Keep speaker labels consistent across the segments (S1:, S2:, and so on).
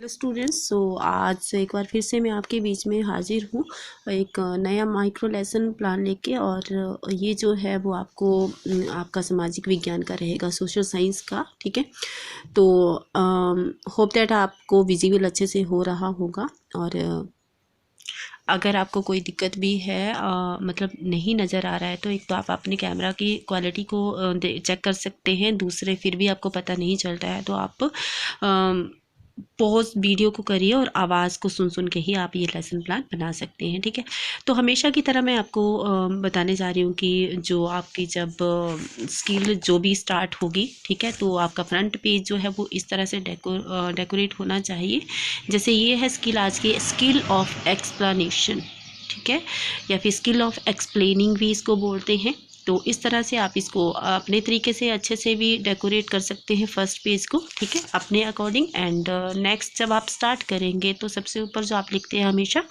S1: Hello students, आज एक बार फिर से मैं आपके बीच में हाजिर हूँ एक नया माइक्रो लेसन प्लान लेके। और ये जो है वो आपको आपका सामाजिक विज्ञान का रहेगा, सोशल साइंस का। ठीक है, तो होप दैट आपको विजिबल अच्छे से हो रहा होगा। और अगर आपको कोई दिक्कत भी है, मतलब नहीं नज़र आ रहा है, तो एक तो आप अपने कैमरा की क्वालिटी को चेक कर सकते हैं। दूसरे फिर भी आपको पता नहीं चलता है तो आप पॉज वीडियो को करिए और आवाज़ को सुन सुन के ही आप ये लेसन प्लान बना सकते हैं। ठीक है, तो हमेशा की तरह मैं आपको बताने जा रही हूँ कि जो आपकी जब स्किल जो भी स्टार्ट होगी, ठीक है, तो आपका फ्रंट पेज जो है वो इस तरह से डेकोरेट होना चाहिए। जैसे ये है स्किल, आज की स्किल ऑफ एक्सप्लेनेशन, ठीक है, या फिर स्किल ऑफ एक्सप्लेनिंग भी इसको बोलते हैं। तो इस तरह से आप इसको अपने तरीके से अच्छे से भी डेकोरेट कर सकते हैं फर्स्ट पेज को, ठीक है, अपने अकॉर्डिंग। एंड नेक्स्ट जब आप स्टार्ट करेंगे तो सबसे ऊपर जो आप लिखते हैं हमेशा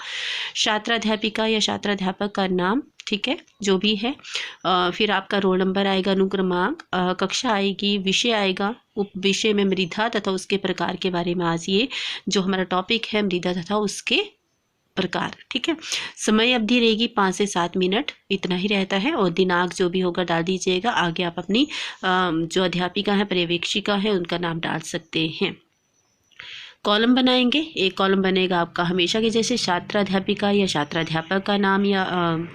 S1: छात्राध्यापिका या छात्राध्यापक का नाम, ठीक है, जो भी है। फिर आपका रोल नंबर आएगा, अनुक्रमांक, कक्षा आएगी, विषय आएगा, उप विषय में मृदा तथा उसके प्रकार के बारे में। आज ये जो हमारा टॉपिक है मृदा तथा उसके प्रकार, ठीक है। समय अवधि रहेगी 5 से 7 मिनट, इतना ही रहता है। और दिनांक जो भी होगा डाल दीजिएगा। आगे आप अपनी जो अध्यापिका है, पर्यवेक्षिका है, उनका नाम डाल सकते हैं। कॉलम बनाएंगे, एक कॉलम बनेगा आपका हमेशा के जैसे छात्राध्यापिका या छात्राध्यापक का नाम या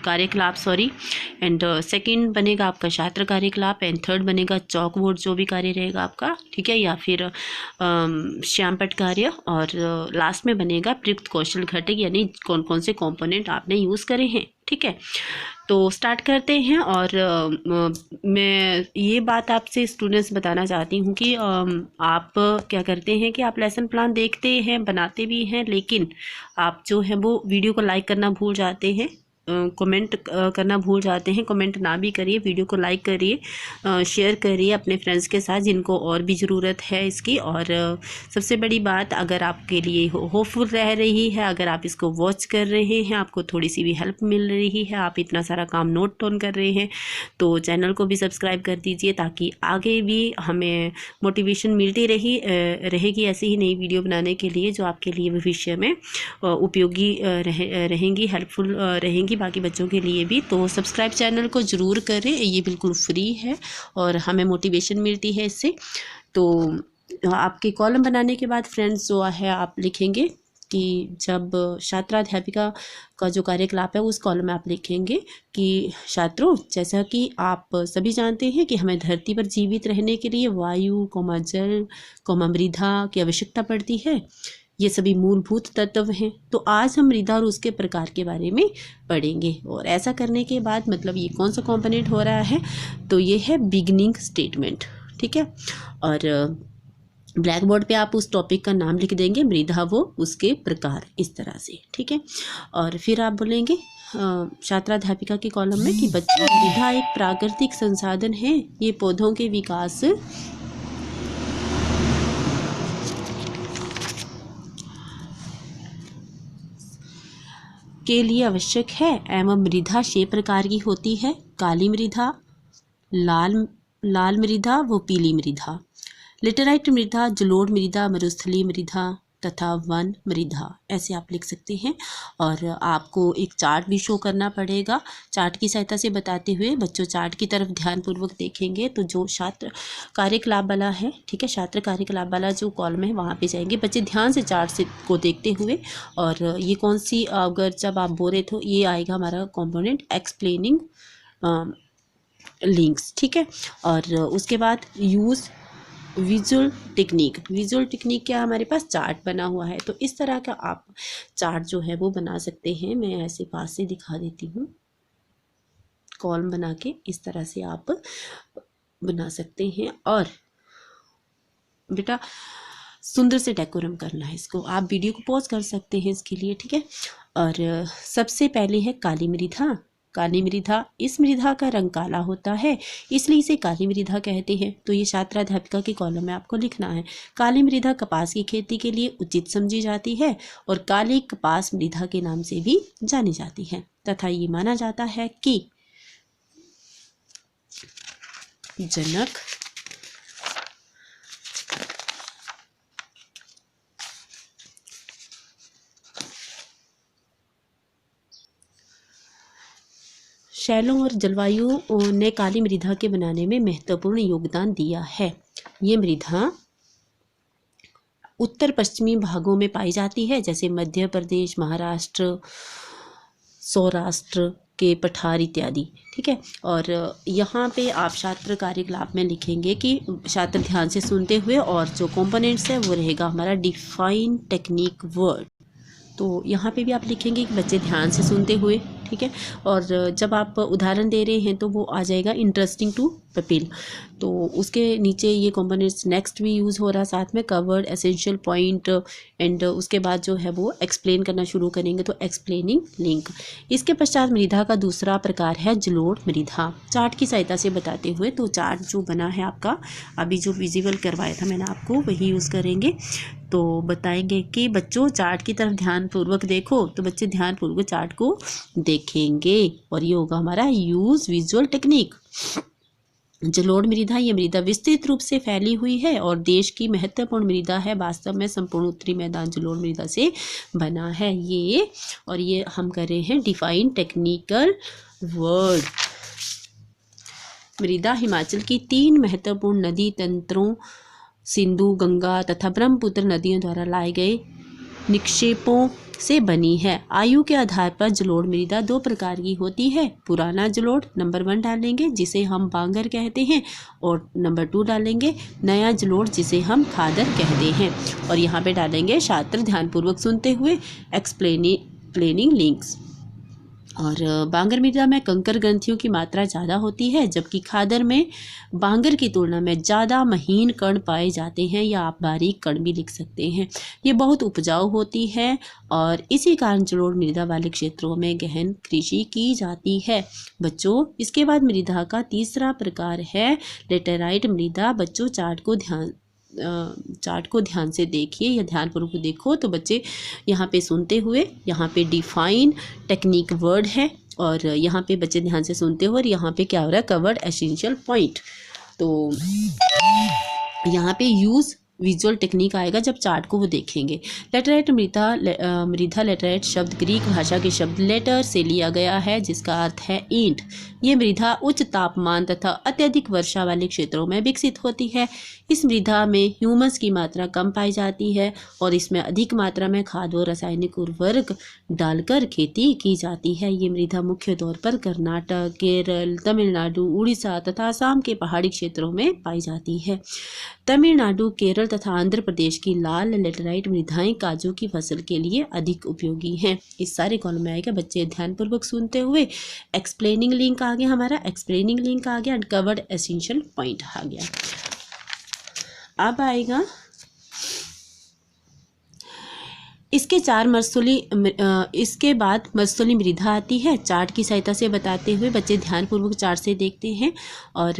S1: कार्यकलाप, सॉरी। एंड सेकंड बनेगा आपका छात्र कार्यकलाप। एंड थर्ड बनेगा चौक बोर्ड, जो भी कार्य रहेगा आपका, ठीक है, या फिर श्यामपट कार्य। और लास्ट में बनेगा प्रयुक्त कौशल घटक, यानी कौन कौन से कंपोनेंट आपने यूज़ करे हैं। ठीक है, तो स्टार्ट करते हैं। और मैं ये बात आपसे स्टूडेंट्स बताना चाहती हूँ कि आप क्या करते हैं कि आप लेसन प्लान देखते हैं, बनाते भी हैं, लेकिन आप जो है वो वीडियो को लाइक करना भूल जाते हैं, कमेंट करना भूल जाते हैं। कमेंट ना भी करिए, वीडियो को लाइक करिए, शेयर करिए अपने फ्रेंड्स के साथ जिनको और भी ज़रूरत है इसकी। और सबसे बड़ी बात, अगर आपके लिए होपफुल रह रही है, अगर आप इसको वॉच कर रहे हैं, आपको थोड़ी सी भी हेल्प मिल रही है, आप इतना सारा काम नोट डाउन कर रहे हैं, तो चैनल को भी सब्सक्राइब कर दीजिए, ताकि आगे भी हमें मोटिवेशन मिलती रहेगी ऐसी ही नई वीडियो बनाने के लिए, जो आपके लिए भविष्य में उपयोगी रहेंगी, हेल्पफुल रहेंगी बाकी बच्चों के लिए भी। तो सब्सक्राइब चैनल को ज़रूर करें, ये बिल्कुल फ्री है और हमें मोटिवेशन मिलती है इससे। तो आपके कॉलम बनाने के बाद फ्रेंड्स जो है आप लिखेंगे कि जब छात्राध्यापिका का जो कार्यकलाप है उस कॉलम में आप लिखेंगे कि छात्रों, जैसा कि आप सभी जानते हैं कि हमें धरती पर जीवित रहने के लिए वायु, जल, मृदा की आवश्यकता पड़ती है। ये सभी मूलभूत तत्व हैं। तो आज हम मृदा और उसके प्रकार के बारे में पढ़ेंगे। और ऐसा करने के बाद मतलब ये कौन सा कंपोनेंट हो रहा है, तो ये है बिगिनिंग स्टेटमेंट, ठीक है। और ब्लैक बोर्ड पे आप उस टॉपिक का नाम लिख देंगे, मृदा वो उसके प्रकार, इस तरह से, ठीक है। और फिर आप बोलेंगे छात्राध्यापिका के कॉलम में कि बच्चों, मृदा एक प्राकृतिक संसाधन है, ये पौधों के विकास के लिए आवश्यक है एवं मृदा 6 प्रकार की होती है: काली मृदा, लाल लाल मृदा व पीली मृदा, लेटेराइट मृदा, जलोढ़ मृदा, मरुस्थलीय मृदा तथा वन मृदा, ऐसे आप लिख सकते हैं। और आपको एक चार्ट भी शो करना पड़ेगा। चार्ट की सहायता से बताते हुए बच्चों चार्ट की तरफ ध्यानपूर्वक देखेंगे तो जो छात्र कार्यकलाप वाला है, ठीक है, छात्र कार्यकलाप वाला जो कॉलम है वहाँ पे जाएंगे बच्चे ध्यान से चार्ट से को देखते हुए। और ये कौन सी, अगर जब आप बोले तो ये आएगा हमारा कंपोनेंट एक्सप्लेनिंग लिंक्स, ठीक है। और उसके बाद use visual technique. Visual technique क्या, हमारे पास चार्ट बना हुआ है, तो इस तरह का आप चार्ट जो है वो बना सकते हैं। मैं ऐसे पास से दिखा देती हूँ, कॉलम बना के इस तरह से आप बना सकते हैं। और बेटा सुंदर से डेकोरम करना है इसको, आप वीडियो को पॉज कर सकते हैं इसके लिए, ठीक है। और सबसे पहले है काली मृदा। काली मृदा, इस मृदा का रंग काला होता है, इसलिए इसे काली मृदा कहते हैं। तो ये छात्राध्यापिका के कॉलम में आपको लिखना है। काली मृदा कपास की खेती के लिए उचित समझी जाती है और काली कपास मृदा के नाम से भी जानी जाती है, तथा ये माना जाता है कि जनक शैलों और जलवायु ने काली मृदा के बनाने में महत्वपूर्ण योगदान दिया है। ये मृदा उत्तर पश्चिमी भागों में पाई जाती है, जैसे मध्य प्रदेश, महाराष्ट्र, सौराष्ट्र के पठार इत्यादि। ठीक है, और यहाँ पे आप छात्र कार्यकलाप में लिखेंगे कि छात्र ध्यान से सुनते हुए, और जो कंपोनेंट्स है वो रहेगा हमारा डिफाइन टेक्निक वर्ड। तो यहाँ पे भी आप लिखेंगे कि बच्चे ध्यान से सुनते हुए। ठीक है, और जब आप उदाहरण दे रहे हैं तो वो आ जाएगा इंटरेस्टिंग टू पीपल। तो उसके नीचे ये कंपोनेंट्स नेक्स्ट भी यूज़ हो रहा, साथ में कवर्ड, एसेंशियल पॉइंट, एंड उसके बाद जो है वो एक्सप्लेन करना शुरू करेंगे, तो एक्सप्लेनिंग लिंक। इसके पश्चात मृदा का दूसरा प्रकार है जलोढ़ मृदा। चार्ट की सहायता से बताते हुए, तो चार्ट जो बना है आपका, अभी जो विजिबल करवाया था मैंने आपको, वही यूज़ करेंगे। तो बताएंगे कि बच्चों चार्ट की तरफ ध्यानपूर्वक देखो, तो बच्चे ध्यानपूर्वक चार्ट को देखेंगे, और ये होगा हमारा यूज़ विजुअल टेक्निक। जलोढ़ मृदा, ये मृदा विस्तृत रूप से फैली हुई है और देश की महत्वपूर्ण मृदा है। वास्तव में संपूर्ण उत्तरी मैदान जलोढ़ मृदा से बना है ये, और ये हम कर रहे हैं डिफाइन टेक्निकल वर्ड। मृदा हिमाचल की 3 महत्वपूर्ण नदी तंत्रों सिंधु, गंगा तथा ब्रह्मपुत्र नदियों द्वारा लाए गए निक्षेपों से बनी है। आयु के आधार पर जलोढ़ मृदा 2 प्रकार की होती है। पुराना जलोढ़ नंबर 1 डालेंगे, जिसे हम बांगर कहते हैं, और नंबर 2 डालेंगे नया जलोढ़, जिसे हम खादर कहते हैं। और यहाँ पे डालेंगे छात्र ध्यानपूर्वक सुनते हुए एक्सप्लेनिंग लिंक्स। और बांगर मृदा में कंकर ग्रंथियों की मात्रा ज़्यादा होती है, जबकि खादर में बांगर की तुलना में ज़्यादा महीन कण पाए जाते हैं, या आप बारीक कण भी लिख सकते हैं। ये बहुत उपजाऊ होती है, और इसी कारण जलोढ़ मृदा वाले क्षेत्रों में गहन कृषि की जाती है। बच्चों, इसके बाद मृदा का तीसरा प्रकार है लेटेराइट मृदा। बच्चों चार्ट को ध्यान से देखिए, या ध्यानपूर्वक देखो, तो बच्चे यहाँ पे सुनते हुए, यहाँ पे डिफाइन टेक्निक वर्ड है, और यहाँ पे बच्चे ध्यान से सुनते हुए, और यहाँ पे क्या हो रहा है, कवर्ड एसेंशियल पॉइंट। तो यहाँ पे यूज़ विजुअल टेक्निक आएगा जब चार्ट को वो देखेंगे। लेटराइट मृदा लेटराइट शब्द ग्रीक भाषा के शब्द लेटर से लिया गया है, जिसका अर्थ है ईंट। ये मृदा उच्च तापमान तथा अत्यधिक वर्षा वाले क्षेत्रों में विकसित होती है। इस मृदा में ह्यूमस की मात्रा कम पाई जाती है, और इसमें अधिक मात्रा में खाद और रासायनिक उर्वरक डालकर खेती की जाती है। ये मृदा मुख्य तौर पर कर्नाटक, केरल, तमिलनाडु, उड़ीसा तथा असम के पहाड़ी क्षेत्रों में पाई जाती है। तमिलनाडु, केरल तथा आंध्र प्रदेश की लाल लेटराइट मृदाएं काजू की फसल के लिए अधिक उपयोगी हैं। इस सारे कॉलम में आएगा, बच्चे ध्यानपूर्वक सुनते हुए। एक्सप्लेनिंग लिंक आ गया हमारा, एक्सप्लेनिंग लिंक आ गया, कवर्ड एसेंशियल पॉइंट आ गया। अब आएगा इसके इसके बाद मरुस्थलीय मृदा आती है। चार्ट की सहायता से बताते हुए बच्चे ध्यानपूर्वक चार्ट से देखते हैं। और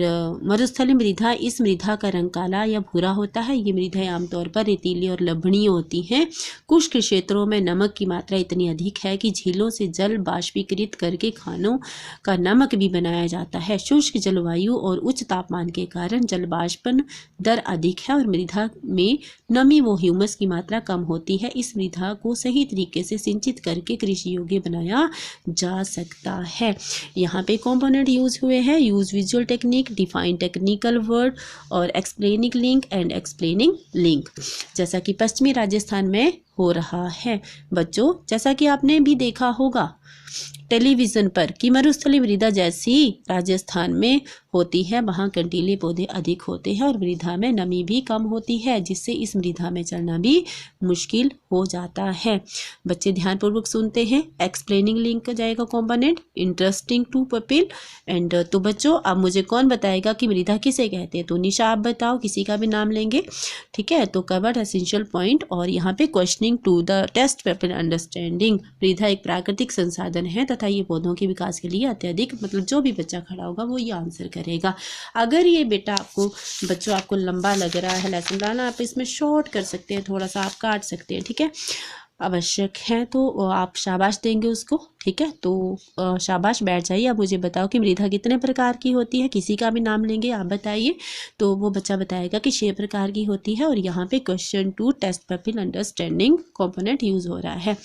S1: मरुस्थलीय मृदा, इस मृदा का रंग काला या भूरा होता है। ये मृदाएं आमतौर पर रेतीली और लवणीय होती हैं। कुछ क्षेत्रों में नमक की मात्रा इतनी अधिक है कि झीलों से जल बाष्पीकृत करके खानों का नमक भी बनाया जाता है। शुष्क जलवायु और उच्च तापमान के कारण जल बाष्पन दर अधिक है, और मृदा में नमी व ह्यूमस की मात्रा कम होती है। इस मृदा को सही तरीके से सिंचित करके कृषि योग्य बनाया जा सकता है। यहाँ पे कंपोनेंट यूज हुए हैं, use visual technique, define technical word, और explaining link and explaining link, जैसा कि पश्चिमी राजस्थान में हो रहा है। बच्चों, जैसा कि आपने भी देखा होगा टेलीविज़न पर कि मरुस्थलीय मृदा जैसी राजस्थान में होती है, वहाँ कंटीले पौधे अधिक होते हैं और मृदा में नमी भी कम होती है, जिससे इस मृदा में चलना भी मुश्किल हो जाता है। बच्चे ध्यानपूर्वक सुनते हैं। एक्सप्लेनिंग लिंक जाएगा component, interesting to people and. तो बच्चों, अब मुझे कौन बताएगा कि मृदा किसे कहते हैं? तो निशा आप बताओ, किसी का भी नाम लेंगे, ठीक है। तो कवर्ड एसेंशियल पॉइंट, और यहाँ पे questioning to the test paper understanding. मृदा एक प्राकृतिक संसाधन है तथा ये पौधों के विकास के लिए अत्यधिक, मतलब जो भी बच्चा खड़ा होगा वो ये आंसर करेगा। अगर ये बेटा आपको बच्चों आपको लंबा लग रहा है लेसन प्लान, आप इसमें शॉर्ट कर सकते हैं, थोड़ा सा आप काट सकते हैं, ठीक है। आवश्यक है तो आप शाबाश देंगे उसको, ठीक है। तो शाबाश, बैठ जाइए। अब मुझे बताओ कि मृदा कितने प्रकार की होती है। किसी का भी नाम लेंगे, आप बताइए, तो वो बच्चा बताएगा कि 6 प्रकार की होती है। और यहाँ पे question 2 test pupil understanding component use हो रहा है।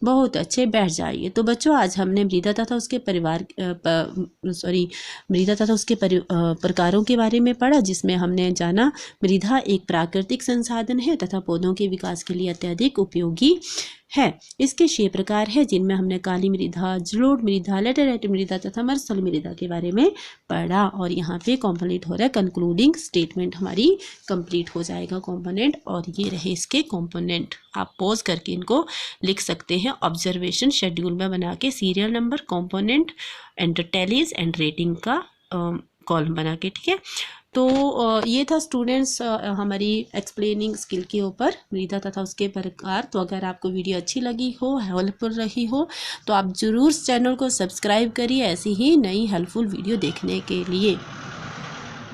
S1: बहुत अच्छे, बैठ जाइए। तो बच्चों, आज हमने मृदा तथा उसके मृदा तथा उसके प्रकारों के बारे में पढ़ा, जिसमें हमने जाना मृदा एक प्राकृतिक संसाधन है तथा पौधों के विकास के लिए अत्यधिक उपयोगी है। इसके 6 प्रकार है, जिनमें हमने काली मृदा, जलोढ़ मृदा, लैटेराइट मृदा तथा मर्सल मृदा के बारे में पढ़ा। और यहाँ पे कंप्लीट हो रहा है, कंक्लूडिंग स्टेटमेंट हमारी कंप्लीट हो जाएगा कंपोनेंट। और ये रहे इसके कंपोनेंट, आप पॉज करके इनको लिख सकते हैं ऑब्जर्वेशन शेड्यूल में बना के, सीरियल नंबर, कंपोनेंट, एंटरटेलीज एंड रेटिंग का कॉलम बना के, ठीक है। तो ये था स्टूडेंट्स हमारी एक्सप्लेनिंग स्किल के ऊपर मृदा तथा उसके प्रकार। तो अगर आपको वीडियो अच्छी लगी हो, हेल्पफुल रही हो, तो आप ज़रूर चैनल को सब्सक्राइब करिए ऐसी ही नई हेल्पफुल वीडियो देखने के लिए।